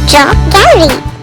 Chalk Gallery.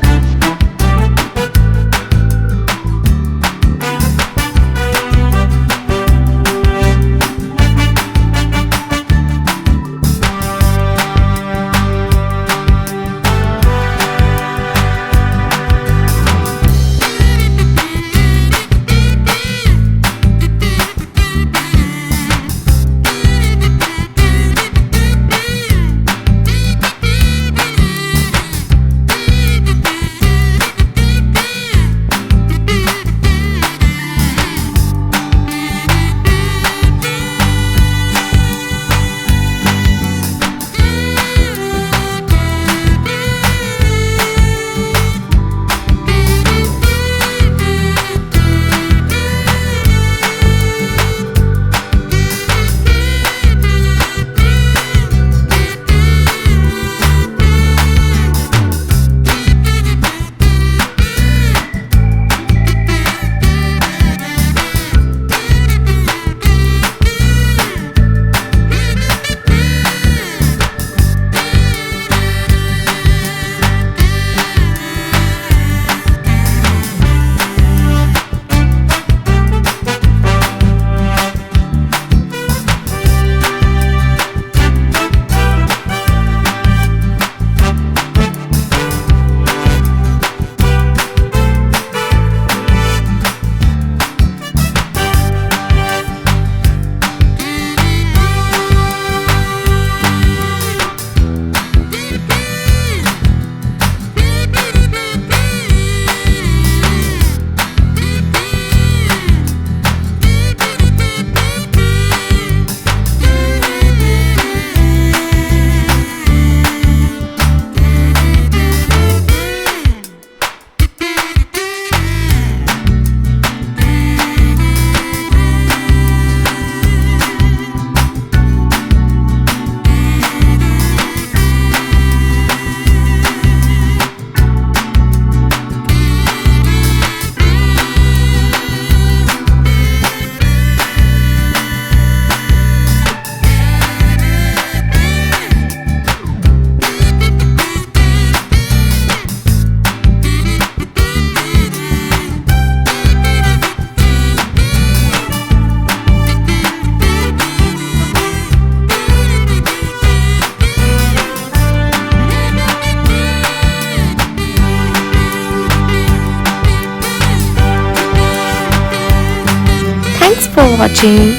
Thanks for watching.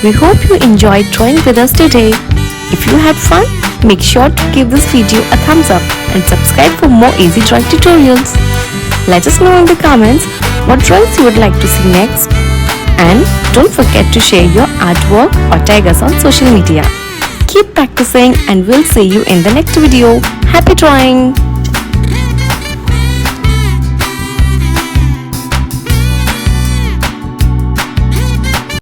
We hope you enjoyed drawing with us today. If you had fun, make sure to give this video a thumbs up and subscribe for more easy drawing tutorials. Let us know in the comments what drawings you would like to see next. And don't forget to share your artwork or tag us on social media. Keep practicing and we'll see you in the next video. Happy drawing!